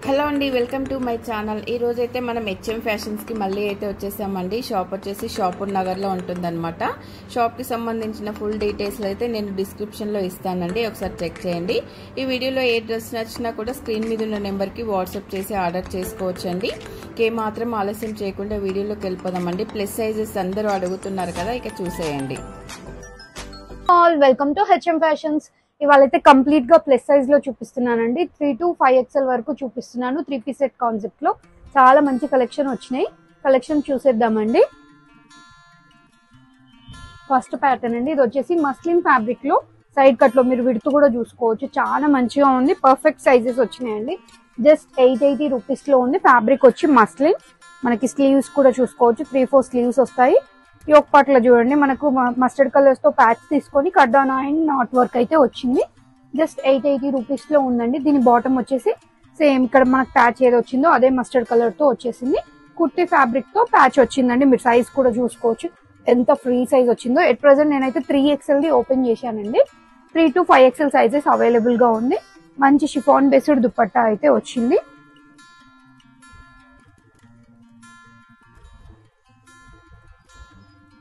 Hello అండి, welcome to my channel. ఈ రోజు అయితే మనం హెచ్ఎం ఫ్యాషన్స్ కి మళ్ళీ అయితే వచ్చేసామండి. షాప్ వచ్చేసి షాపూర్ నగర్ లో ఉంటుందన్నమాట. షాప్ కి సంబంధించిన ఫుల్ డీటెయిల్స్ అయితే నేను డిస్క్రిప్షన్ లో ఇస్తానండి, ఒకసారి చెక్ చేయండి. ఈ వీడియోలో ఏ డ్రెస్ నచ్చినా కూడా స్క్రీన్ మీద ఉన్న నెంబర్ కి వాట్సాప్ చేసి ఆర్డర్ చేసుకోవచ్చండి. మాత్రం ఆలస్యం చేయకుండా వీడియోలోకి వెళ్ళిపోదామండి. ప్లస్ సైజెస్ అందరూ అడుగుతున్నారు కదా, ఇక చూసేయండి. All welcome to HM fashions. ఇవాళైతే కంప్లీట్ గా ప్లస్ సైజ్ లో చూపిస్తున్నానండి. 3 to 5XL వరకు చూపిస్తున్నాను. 3 పీస్ సెట్ కాన్సెప్ట్ లో చాలా మంచి కలెక్షన్ వచ్చినాయి. కలెక్షన్ చూసేద్దామండి. ఫస్ట్ ప్యాటర్న్ అండి, ఇది వచ్చేసి మస్లిన్ ఫ్యాబ్రిక్ లో సైడ్ కట్ లో మీరు విడుతు కూడా చూసుకోవచ్చు. చాలా మంచిగా ఉంది, పర్ఫెక్ట్ సైజెస్ వచ్చినాయండి. జస్ట్ 880 రూపీస్ లో ఉంది. ఫ్యాబ్రిక్ వచ్చి మస్లిన్, మనకి స్లీవ్స్ కూడా చూసుకోవచ్చు. 3-4 స్లీవ్స్ వస్తాయి. ఈ ఒక పాటలో చూడండి, మనకు మస్టర్డ్ కలర్స్ తో ప్యాచ్ తీసుకొని కడ్డానా అండ్ నాట్ వర్క్ అయితే వచ్చింది. జస్ట్ 880 రూపీస్ లో ఉందండి. దీని బాటమ్ వచ్చేసి సేమ్ ఇక్కడ మనకు ప్యాచ్ ఏదో వచ్చిందో అదే మస్టర్డ్ కలర్ తో వచ్చేసింది. కుర్తీ ఫ్యాబ్రిక్ తో ప్యాచ్ వచ్చిందండి. మీరు సైజ్ కూడా చూసుకోవచ్చు ఎంత ఫ్రీ సైజ్ వచ్చిందో. ఎట్ ప్రెసెంట్ నేనైతే 3XL ది ఓపెన్ చేశానండి. 3 to 5XL సైజెస్ అవైలబుల్ గా ఉంది. మంచి షిఫాన్ బేస్డ్ దుపట్టా అయితే వచ్చింది.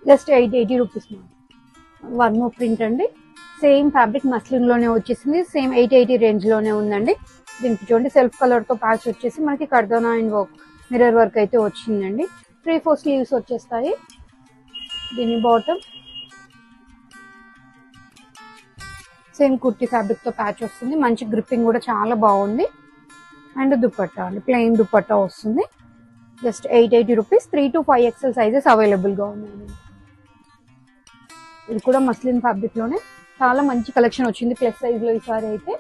Just 880 rupees. One more print అండి. సేమ్ ఫ్యాబ్రిక్ మస్లిన్ లోనే వచ్చేసింది. సేమ్ 880 రేంజ్ లోనే ఉందండి. దీనికి చూడండి సెల్ఫ్ కలర్ తో ప్యాచ్ వచ్చేసి మనకి కర్దానా అండ్ వర్క్, మిర్రర్ వర్క్ అయితే వచ్చిందండి. 3-4 స్లీవ్స్ వచ్చేస్తాయి. దీని బాటమ్ సేమ్ కుర్తీ ఫ్యాబ్రిక్ తో ప్యాచ్ వస్తుంది. మంచి గ్రిప్పింగ్ కూడా చాలా బాగుంది. అండ్ దుపట్టా అండి, ప్లెయిన్ దుపట్టా వస్తుంది. Just 880 rupees. 3 to 5XL sizes available గా ఉన్నాయండి. ఇది కూడా మస్లిన్ ఫ్యాబ్రిక్ లోనే చాలా మంచి కలెక్షన్ వచ్చింది ప్లస్ సైజ్ లో. ఈసారి అయితే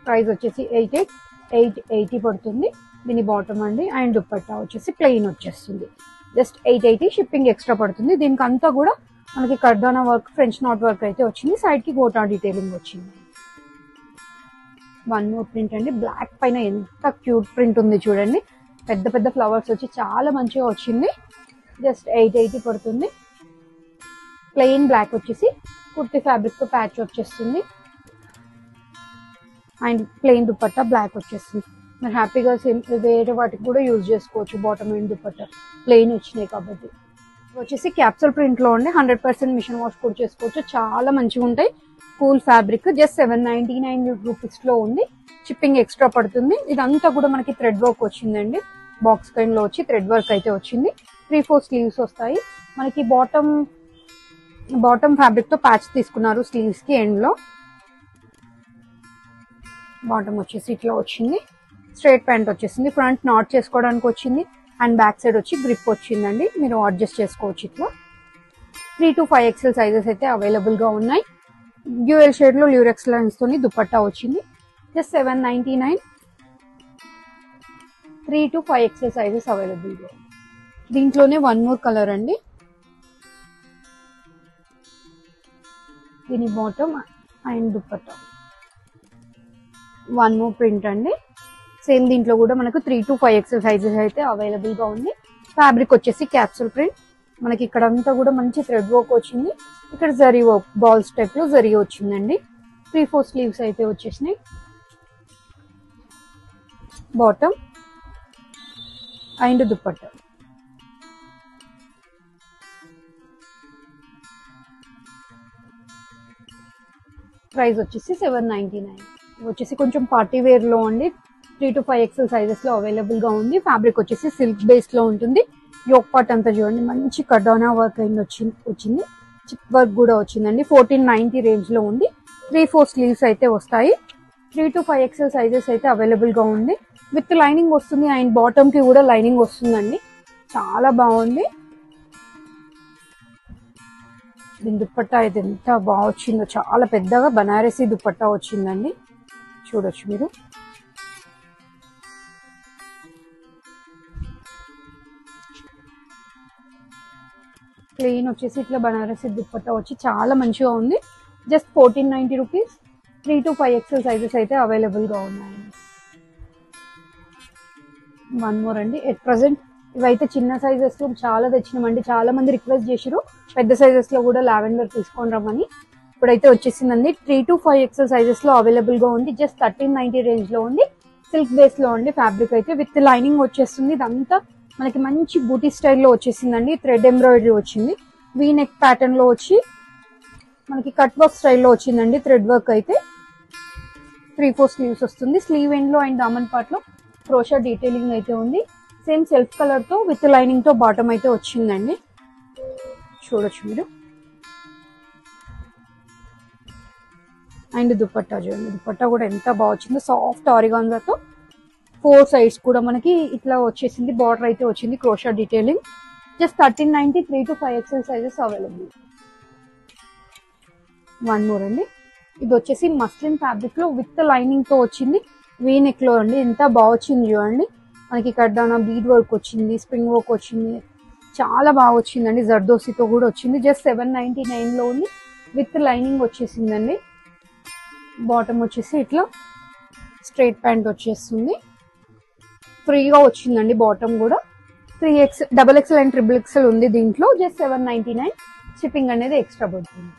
ప్రైస్ వచ్చేసి 880 పడుతుంది. దీని బాటమ్ అండి అండ్ దుపట్టా వచ్చేసి ప్లెయిన్ వచ్చేస్తుంది. జస్ట్ 880. షిప్పింగ్ ఎక్స్ట్రా పడుతుంది. దీనికి అంతా కూడా మనకి కర్దానా వర్క్, ఫ్రెంచ్ నాట్ వర్క్ అయితే వచ్చింది. సైడ్ కి గోటా డీటెయిలింగ్ వచ్చింది. వన్ మోర్ ప్రింట్ అండి. బ్లాక్ పైన ఎంత క్యూట్ ప్రింట్ ఉంది చూడండి. పెద్ద పెద్ద ఫ్లవర్స్ వచ్చి చాలా మంచిగా వచ్చింది. జస్ట్ 880 పడుతుంది. ప్లెయిన్ బ్లాక్ వచ్చేసి కుర్తీ ఫ్యాబ్రిక్ తో ప్యాచ్ వచ్చేస్తుంది. అండ్ ప్లెయిన్ దుపట్టా బ్లాక్ వచ్చేస్తుంది. మీరు హ్యాపీగా వేరే వాటికి కూడా యూజ్ చేసుకోవచ్చు. బాటమ్ అండ్ దుపట్టా ప్లెయిన్ వచ్చినాయి కాబట్టి. వచ్చేసి క్యాప్సూల్ ప్రింట్ లో ఉండి 100% మిషన్ వాష్ కూడా చేసుకోవచ్చు. చాలా మంచిగా ఉంటాయి. Cool fabric. జస్ట్ 799 రూపీస్ లో ఉంది. షిప్పింగ్ ఎక్స్ట్రా పడుతుంది. ఇదంతా కూడా మనకి థ్రెడ్ వర్క్ వచ్చిందండి. బాక్స్ కైన్ లో వచ్చి థ్రెడ్ వర్క్ అయితే వచ్చింది. 3-4 స్లీవ్స్ వస్తాయి. మనకి బాటమ్ ఫ్యాబ్రిక్ తో ప్యాచ్ తీసుకున్నారు స్లీవ్స్ కి ఎండ్ లో. బాటమ్ వచ్చేసి ఇట్లా వచ్చింది. స్ట్రైట్ ప్యాంట్ వచ్చేసింది. ఫ్రంట్ నాట్ చేసుకోవడానికి వచ్చింది. అండ్ బ్యాక్ సైడ్ వచ్చి గ్రిప్ వచ్చిందండి. మీరు అడ్జస్ట్ చేసుకోవచ్చు ఇట్లా. 3 to 5XL సైజెస్ అయితే అవైలబుల్ గా ఉన్నాయి. డ్యూయల్ షేడ్ లో ల్యూరెక్స్ లైన్స్ తోని దుపట్టా వచ్చింది. Just 799. 3 to 5XL sizes available గా. దీంట్లోనే వన్ మోర్ కలర్ అండి. దీని bottom and dupatta. One more print అండి. సేమ్ దీంట్లో కూడా మనకు 3 to 5XL సైజెస్ అయితే అవైలబుల్ గా ఉంది. ఫ్యాబ్రిక్ వచ్చేసి క్యాప్సూల్ ప్రింట్. మనకి ఇక్కడ అంతా కూడా మంచి థ్రెడ్ వర్క్ వచ్చింది. ఇక్కడ జరీ వర్క్ బాల్స్ టైప్ లో జరీ వచ్చిందండి. 3-4 స్లీవ్స్ అయితే వచ్చేసినాయి. Bottom and dupatta. ప్రైస్ వచ్చేసి 799. వచ్చేసి కొంచెం పార్టీ వేర్ లో అండి. 3 to 5XL సైజెస్ లో అవైలబుల్ గా ఉంది. ఫ్యాబ్రిక్ వచ్చేసి సిల్క్ బేస్ లో ఉంటుంది. యోక్ పార్ట్ అంతా చూడండి మంచి కడానా వర్క్ అయిన వచ్చింది. చిప్ వర్క్ కూడా వచ్చిందండి. 1490 రేంజ్ లో ఉంది. 3-4 స్లీవ్స్ అయితే వస్తాయి. 3 to 5XL సైజెస్ అయితే అవైలబుల్ గా ఉంది. విత్ లైనింగ్ వస్తుంది. అండ్ బాటమ్ కి కూడా లైనింగ్ వస్తుందండి. చాలా బాగుంది. దీని దుపట్టా అయితే ఎంత బాగా వచ్చిందో. చాలా పెద్దగా బనారసీ దుపట్టా వచ్చిందండి. చూడొచ్చు మీరు. ప్లెయిన్ వచ్చేసి ఇట్లా బనారసీ దుపట్టా వచ్చి చాలా మంచిగా ఉంది. Just 1490 rupees. 3 to 5XL sizes అయితే అవైలబుల్ గా ఉన్నాయండి. వన్ మోర్ అండి. ఎట్ ప్రెసెంట్ ఇవైతే చిన్న సైజెస్ లో చాలా తెచ్చినామండి. చాలా మంది రిక్వెస్ట్ చేసారు పెద్ద సైజెస్ లో కూడా లావెండర్ తీసుకొని రమ్మని. ఇప్పుడైతే వచ్చేసిందండి. 3 to 5XL సైజెస్ లో అవైలబుల్ గా ఉంది. జస్ట్ 1390 రేంజ్ లో ఉంది. సిల్క్ బేస్ లో అండి ఫ్యాబ్రిక్ అయితే విత్ లైనింగ్ వచ్చేస్తుంది. ఇదంతా మనకి మంచి బూటీ స్టైల్లో వచ్చేసిందండి. థ్రెడ్ ఎంబ్రాయిడరీ వచ్చింది. వీ నెక్ ప్యాటర్న్ లో వచ్చి మనకి కట్ వర్క్ స్టైల్లో వచ్చిందండి. థ్రెడ్ వర్క్ అయితే 3/4 స్లీవ్స్ వస్తుంది. స్లీవ్ ఎండ్ లో అండ్ దామన్ పార్ట్ లో క్రోషా డీటెయిలింగ్ అయితే ఉంది. సేమ్ సెల్ఫ్ కలర్ తో విత్ లైనింగ్ తో బాటమ్ అయితే వచ్చిందండి. చూడొచ్చు మీరు. అండ్ దుపట్టా చూడండి. దుపట్టా కూడా ఎంత బాగా వచ్చిందో. సాఫ్ట్ ఆరిగాన్జాతో 4 సైడ్స్ కూడా మనకి ఇట్లా వచ్చేసింది. బార్డర్ అయితే వచ్చింది. Crochet detailing. Just 1390 3 to 5XL sizes available. One more అండి. ఇది వచ్చేసి మస్లిన్ ఫ్యాబ్రిక్ లో విత్ లైనింగ్ తో వచ్చింది. వీ నెక్ లో అండి. ఎంత బాగా వచ్చింది చూడండి. మనకి కడ్డానా బీడ్ వర్క్ వచ్చింది. స్ప్రింగ్ వర్క్ వచ్చింది. చాలా బాగా వచ్చిందండి. జర్దోసితో కూడా వచ్చింది. జస్ట్ 799 లో ఉంది. విత్ లైనింగ్ వచ్చేసిందండి. బాటమ్ వచ్చేసి ఇట్లా స్ట్రైట్ ప్యాంట్ వచ్చేస్తుంది. ఫ్రీగా వచ్చిందండి బాటమ్ కూడా. 3X, XXL అండ్ XXL ఉంది దీంట్లో. జస్ట్ 799. షిప్పింగ్ అనేది ఎక్స్ట్రా పడుతుంది.